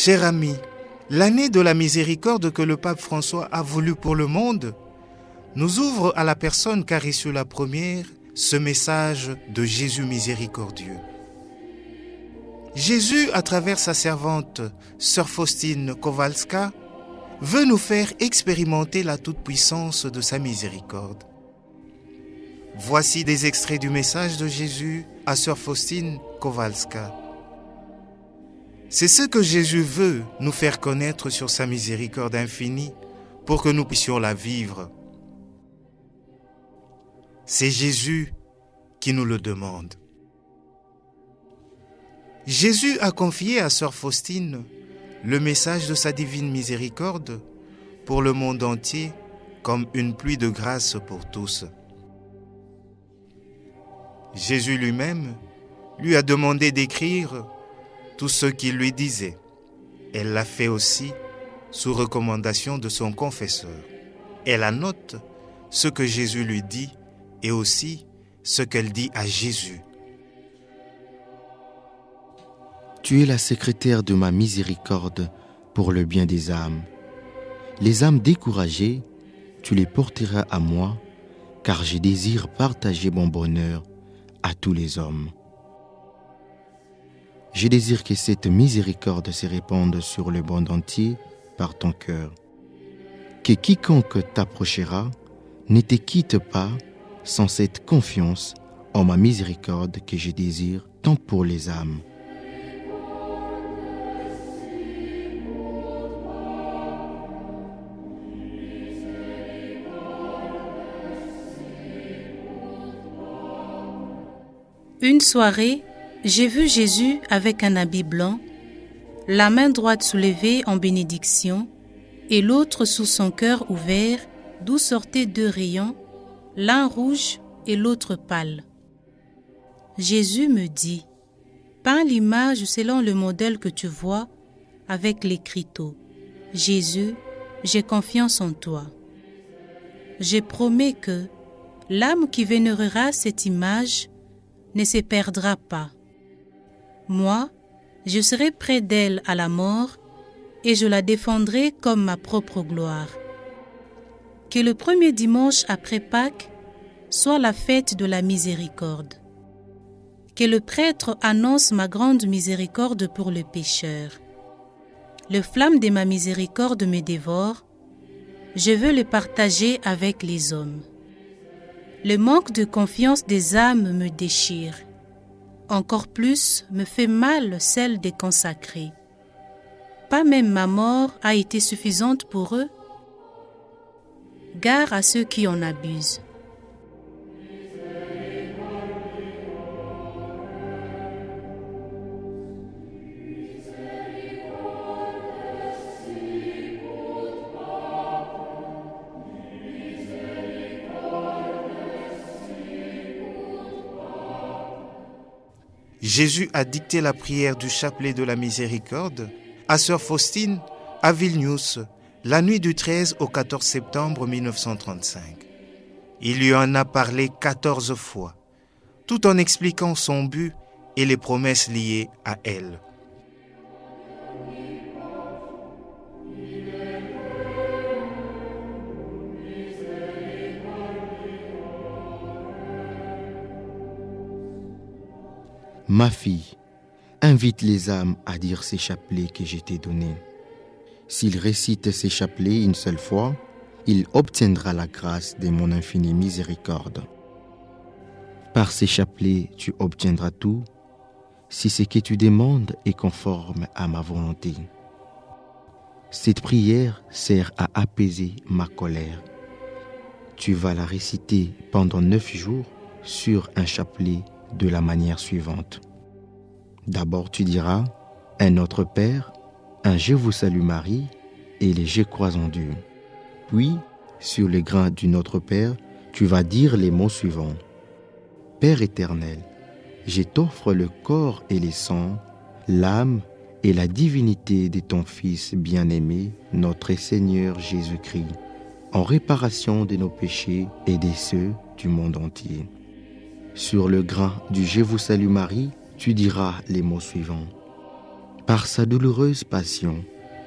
Cher ami, l'année de la miséricorde que le pape François a voulu pour le monde nous ouvre à la personne qu'a reçu la première ce message de Jésus miséricordieux. Jésus, à travers sa servante, Sœur Faustine Kowalska, veut nous faire expérimenter la toute-puissance de sa miséricorde. Voici des extraits du message de Jésus à Sœur Faustine Kowalska. C'est ce que Jésus veut nous faire connaître sur sa miséricorde infinie pour que nous puissions la vivre. C'est Jésus qui nous le demande. Jésus a confié à Sœur Faustine le message de sa divine miséricorde pour le monde entier comme une pluie de grâce pour tous. Jésus lui-même lui a demandé d'écrire tout ce qu'il lui disait. Elle l'a fait aussi sous recommandation de son confesseur. Elle annote ce que Jésus lui dit et aussi ce qu'elle dit à Jésus. Tu es la secrétaire de ma miséricorde pour le bien des âmes. Les âmes découragées, tu les porteras à moi, car je désire partager mon bonheur à tous les hommes. Je désire que cette miséricorde se répande sur le monde entier par ton cœur. Que quiconque t'approchera ne te quitte pas sans cette confiance en ma miséricorde que je désire tant pour les âmes. Une soirée, j'ai vu Jésus avec un habit blanc, la main droite soulevée en bénédiction et l'autre sous son cœur ouvert, d'où sortaient deux rayons, l'un rouge et l'autre pâle. Jésus me dit, « Peins l'image selon le modèle que tu vois avec l'écriteau. Jésus, j'ai confiance en toi. Je promets que l'âme qui vénérera cette image ne se perdra pas. Moi, je serai près d'elle à la mort et je la défendrai comme ma propre gloire. Que le premier dimanche après Pâques soit la fête de la miséricorde. Que le prêtre annonce ma grande miséricorde pour le pécheur. Le flamme de ma miséricorde me dévore. Je veux le partager avec les hommes. Le manque de confiance des âmes me déchire. Encore plus me fait mal celle des consacrés. Pas même ma mort a été suffisante pour eux. Gare à ceux qui en abusent. Jésus a dicté la prière du chapelet de la miséricorde à Sœur Faustine à Vilnius, la nuit du 13 au 14 septembre 1935. Il lui en a parlé 14 fois, tout en expliquant son but et les promesses liées à elle. Ma fille, invite les âmes à dire ces chapelets que je t'ai donnés. S'il récite ces chapelets une seule fois, il obtiendra la grâce de mon infinie miséricorde. Par ces chapelets, tu obtiendras tout, si ce que tu demandes est conforme à ma volonté. Cette prière sert à apaiser ma colère. Tu vas la réciter pendant 9 jours sur un chapelet de la manière suivante. D'abord, tu diras un Notre Père, un Je vous salue Marie et les Je crois en Dieu. Puis, sur le grain du Notre Père, tu vas dire les mots suivants. Père éternel, je t'offre le corps et les sangs, l'âme et la divinité de ton Fils bien-aimé, notre Seigneur Jésus-Christ, en réparation de nos péchés et de ceux du monde entier. Sur le grain du Je vous salue Marie, tu diras les mots suivants. par sa douloureuse passion,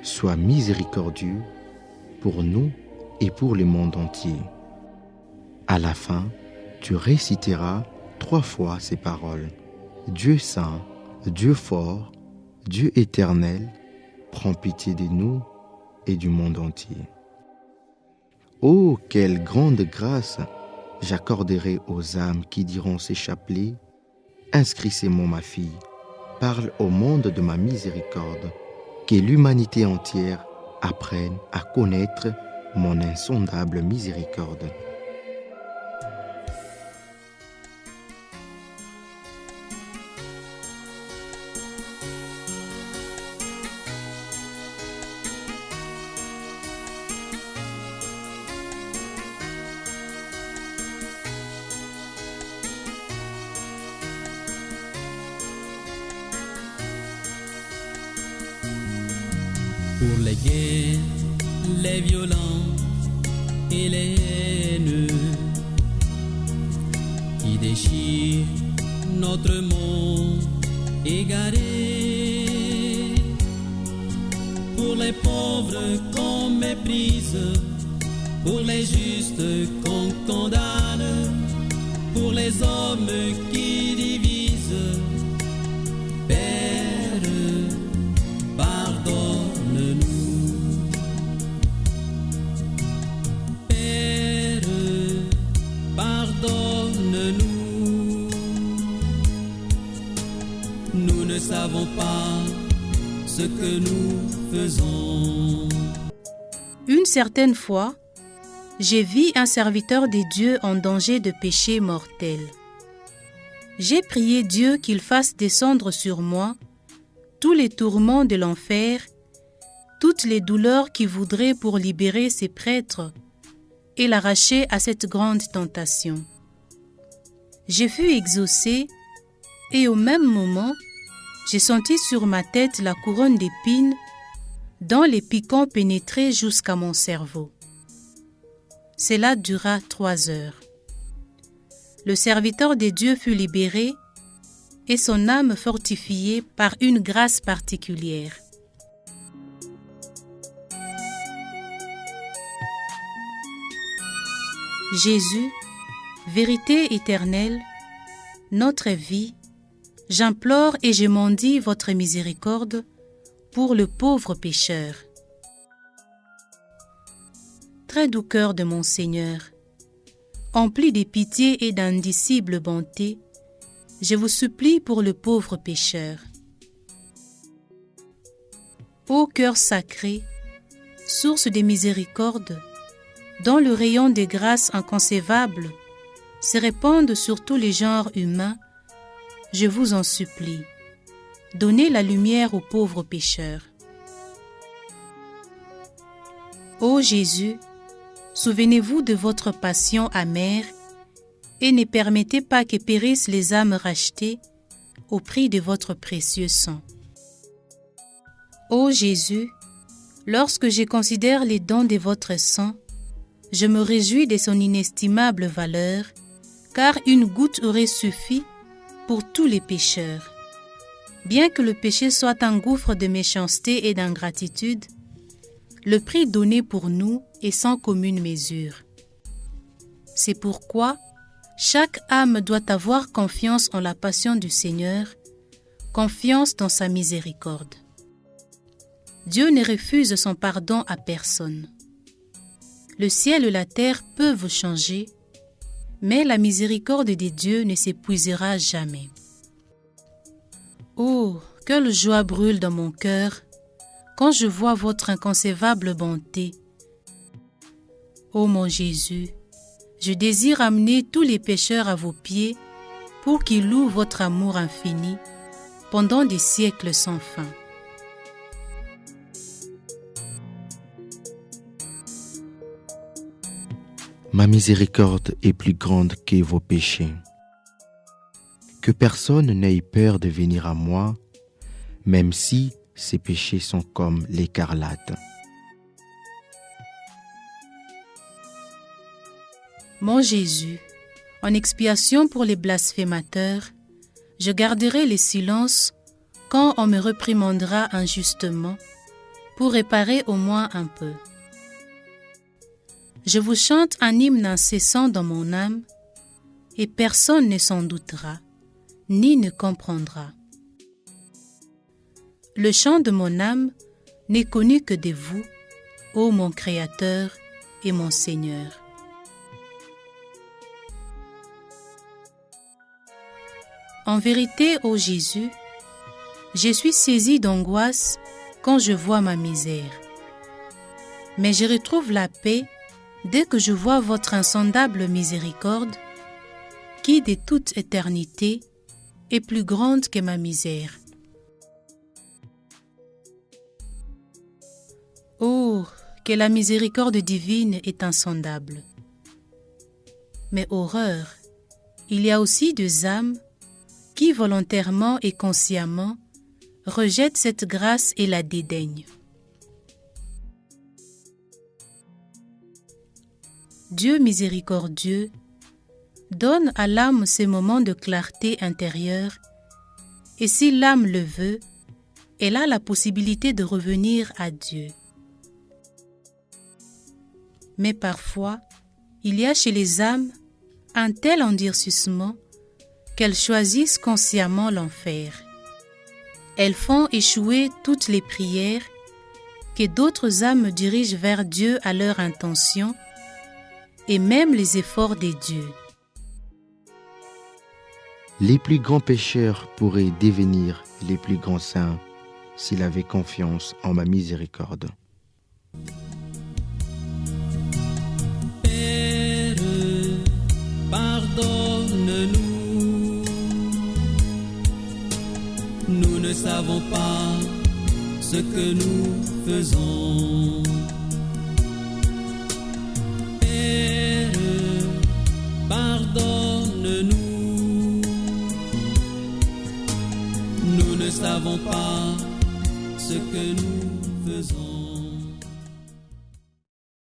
sois miséricordieux pour nous et pour le monde entier. À la fin, tu réciteras 3 fois ces paroles. Dieu saint, Dieu fort, Dieu éternel, prends pitié de nous et du monde entier. Oh, quelle grande grâce j'accorderai aux âmes qui diront ces chapelets. Inscris-moi, ma fille, parle au monde de ma miséricorde, que l'humanité entière apprenne à connaître mon insondable miséricorde. Pour les guerres, les violences et les haines qui déchirent notre monde égaré, pour les pauvres qu'on méprise, pour les justes qu'on condamne, pour les hommes qui divisent, Père, pardonne-nous. Père, pardonne-nous. Nous ne savons pas ce que nous faisons. Une certaine fois, j'ai vu un serviteur de Dieu en danger de péché mortel. J'ai prié Dieu qu'il fasse descendre sur moi tous les tourments de l'enfer, toutes les douleurs qu'il voudrait pour libérer ses prêtres et l'arracher à cette grande tentation. J'ai fus exaucé et au même moment, j'ai senti sur ma tête la couronne d'épines dont les piquants pénétraient jusqu'à mon cerveau. Cela dura 3 heures. Le serviteur de Dieu fut libéré et son âme fortifiée par une grâce particulière. Jésus, vérité éternelle, notre vie, j'implore et je mendie votre miséricorde pour le pauvre pécheur. Très doux cœur de mon Seigneur, empli de pitié et d'indicible bonté, je vous supplie pour le pauvre pécheur. Ô cœur sacré, source de miséricorde, dont le rayon des grâces inconcevables se répandent sur tous les genres humains, je vous en supplie, donnez la lumière aux pauvres pécheurs. Ô Jésus, souvenez-vous de votre passion amère et ne permettez pas que périssent les âmes rachetées au prix de votre précieux sang. Ô Jésus, lorsque je considère les dons de votre sang, je me réjouis de son inestimable valeur, car une goutte aurait suffi pour tous les pécheurs. Bien que le péché soit un gouffre de méchanceté et d'ingratitude, le prix donné pour nous est sans commune mesure. C'est pourquoi chaque âme doit avoir confiance en la passion du Seigneur, confiance dans sa miséricorde. Dieu ne refuse son pardon à personne. Le ciel et la terre peuvent changer, mais la miséricorde de Dieu ne s'épuisera jamais. Oh, quelle joie brûle dans mon cœur quand je vois votre inconcevable bonté. Ô mon Jésus, je désire amener tous les pécheurs à vos pieds pour qu'ils louent votre amour infini pendant des siècles sans fin. Ma miséricorde est plus grande que vos péchés. Que personne n'ait peur de venir à moi, même si ses péchés sont comme l'écarlate. Mon Jésus, en expiation pour les blasphémateurs, je garderai le silence quand on me réprimandera injustement, pour réparer au moins un peu. Je vous chante un hymne incessant dans mon âme, et personne ne s'en doutera, ni ne comprendra. Le chant de mon âme n'est connu que de vous, ô mon Créateur et mon Seigneur. En vérité, ô Jésus, je suis saisi d'angoisse quand je vois ma misère. Mais je retrouve la paix dès que je vois votre insondable miséricorde, qui de toute éternité est plus grande que ma misère. Oh, que la miséricorde divine est insondable. Mais horreur, il y a aussi des âmes qui volontairement et consciemment rejettent cette grâce et la dédaignent. Dieu miséricordieux donne à l'âme ces moments de clarté intérieure, et si l'âme le veut, elle a la possibilité de revenir à Dieu. Mais parfois, il y a chez les âmes un tel endurcissement qu'elles choisissent consciemment l'enfer. Elles font échouer toutes les prières que d'autres âmes dirigent vers Dieu à leur intention, et même les efforts des dieux. Les plus grands pécheurs pourraient devenir les plus grands saints s'ils avaient confiance en ma miséricorde. Père, pardonne-nous. Nous ne savons pas ce que nous faisons. Père, pardonne-nous. Nous ne savons pas ce que nous faisons.